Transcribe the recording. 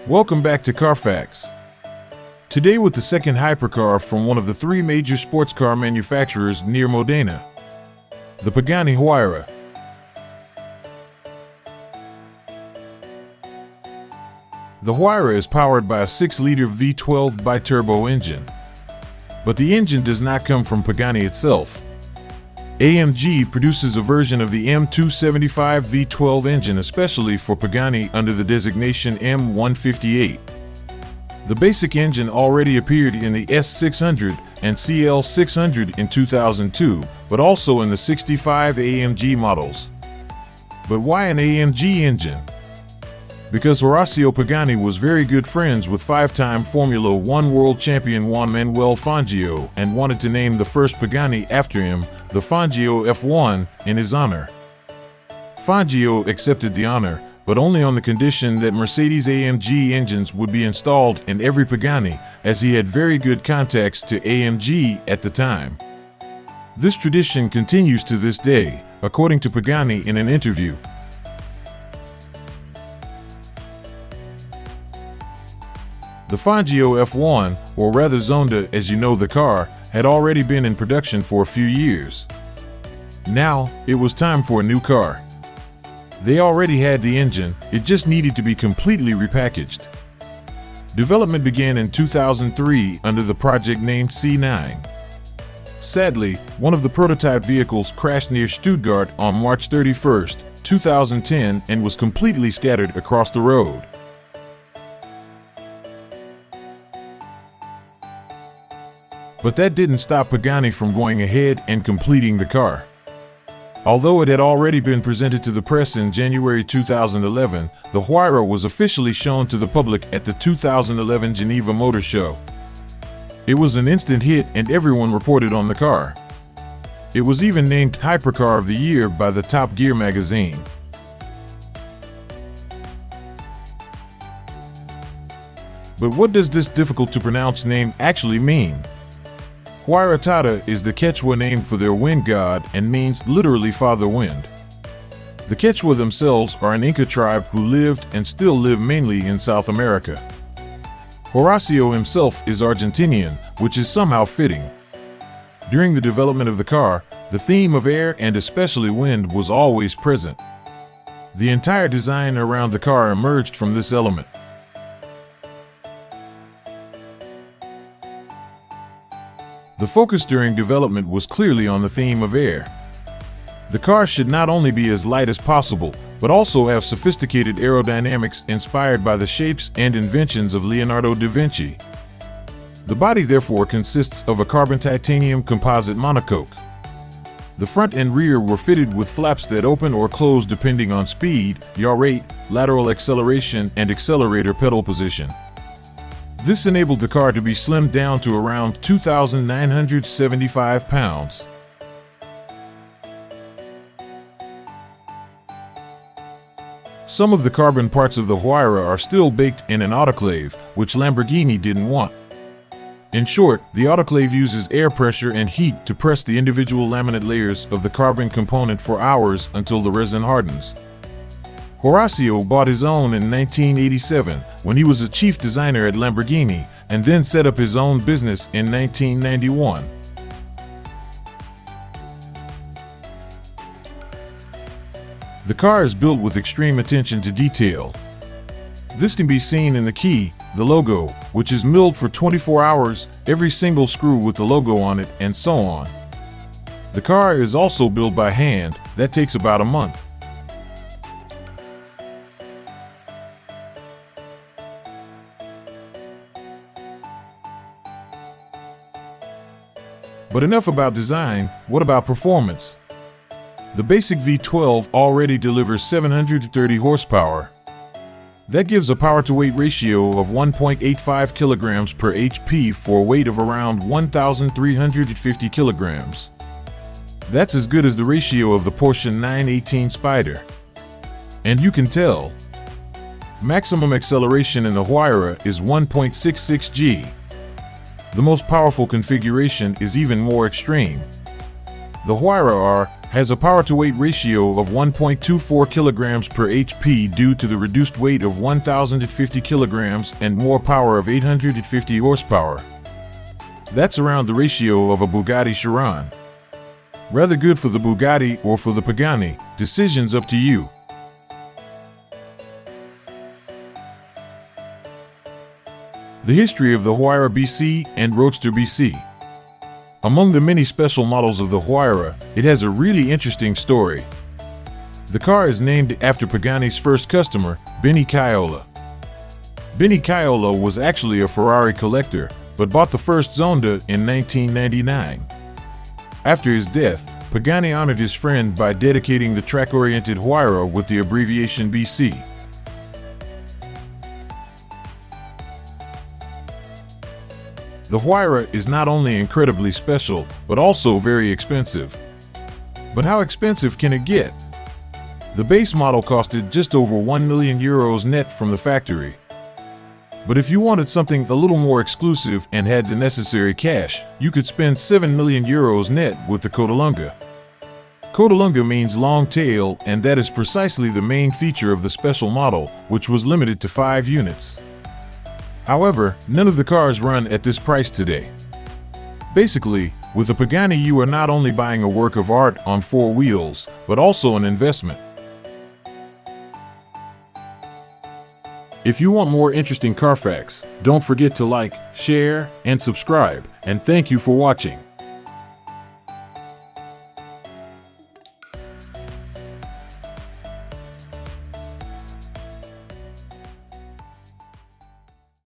Welcome back to CarFacts. Today with the second hypercar from one of the three major sports car manufacturers near Modena, the Pagani Huayra. The Huayra is powered by a 6-liter V12 biturbo engine. But the engine does not come from Pagani itself. AMG produces a version of the M275 V12 engine especially for Pagani under the designation M158. The basic engine already appeared in the S600 and CL600 in 2002, but also in the 65 AMG models. But why an AMG engine? Because Horacio Pagani was very good friends with 5-time Formula One world champion Juan Manuel Fangio and wanted to name the first Pagani after him, the Fangio F1, in his honor. Fangio accepted the honor, but only on the condition that Mercedes-AMG engines would be installed in every Pagani, as he had very good contacts to AMG at the time. This tradition continues to this day, according to Pagani in an interview. The Fangio F1, or rather Zonda as you know the car, had already been in production for a few years. Now, it was time for a new car. They already had the engine, it just needed to be completely repackaged. Development began in 2003 under the project named C9. Sadly, one of the prototype vehicles crashed near Stuttgart on March 31, 2010 and was completely scattered across the road. But that didn't stop Pagani from going ahead and completing the car. Although it had already been presented to the press in January 2011, the Huayra was officially shown to the public at the 2011 Geneva Motor Show. It was an instant hit and everyone reported on the car. It was even named Hypercar of the Year by the Top Gear magazine. But what does this difficult-to-pronounce name actually mean? Huayra is the Quechua name for their wind god and means literally father wind. The Quechua themselves are an Inca tribe who lived and still live mainly in South America. Horacio himself is Argentinian, which is somehow fitting. During the development of the car, the theme of air and especially wind was always present. The entire design around the car emerged from this element. The focus during development was clearly on the theme of air. The car should not only be as light as possible, but also have sophisticated aerodynamics inspired by the shapes and inventions of Leonardo da Vinci. The body therefore consists of a carbon titanium composite monocoque. The front and rear were fitted with flaps that open or close depending on speed, yaw rate, lateral acceleration, and accelerator pedal position. This enabled the car to be slimmed down to around 2,975 pounds. Some of the carbon parts of the Huayra are still baked in an autoclave, which Lamborghini didn't want. In short, the autoclave uses air pressure and heat to press the individual laminate layers of the carbon component for hours until the resin hardens. Horacio bought his own in 1987 when he was a chief designer at Lamborghini and then set up his own business in 1991. The car is built with extreme attention to detail. This can be seen in the key, the logo, which is milled for 24 hours, every single screw with the logo on it, and so on. The car is also built by hand, that takes about a month. But enough about design, what about performance? The basic V12 already delivers 730 horsepower. That gives a power-to-weight ratio of 1.85 kilograms per HP for a weight of around 1,350 kilograms. That's as good as the ratio of the Porsche 918 Spider. And you can tell. Maximum acceleration in the Huayra is 1.66 G. The most powerful configuration is even more extreme. The Huayra R has a power-to-weight ratio of 1.24 kilograms per HP due to the reduced weight of 1,050 kilograms and more power of 850 horsepower. That's around the ratio of a Bugatti Chiron. Rather good for the Bugatti or for the Pagani, decision's up to you. The history of the Huayra BC and Roadster BC. Among the many special models of the Huayra, it has a really interesting story. The car is named after Pagani's first customer, Benny Caiola. Benny Caiola was actually a Ferrari collector, but bought the first Zonda in 1999. After his death, Pagani honored his friend by dedicating the track-oriented Huayra with the abbreviation BC. The Huayra is not only incredibly special, but also very expensive. But how expensive can it get? The base model costed just over 1 million euros net from the factory. But if you wanted something a little more exclusive and had the necessary cash, you could spend 7 million euros net with the Codalunga. Codalunga means long tail, and that is precisely the main feature of the special model, which was limited to 5 units. However, none of the cars run at this price today. Basically, with a Pagani you are not only buying a work of art on 4 wheels, but also an investment. If you want more interesting car facts, don't forget to like, share, and subscribe, and thank you for watching.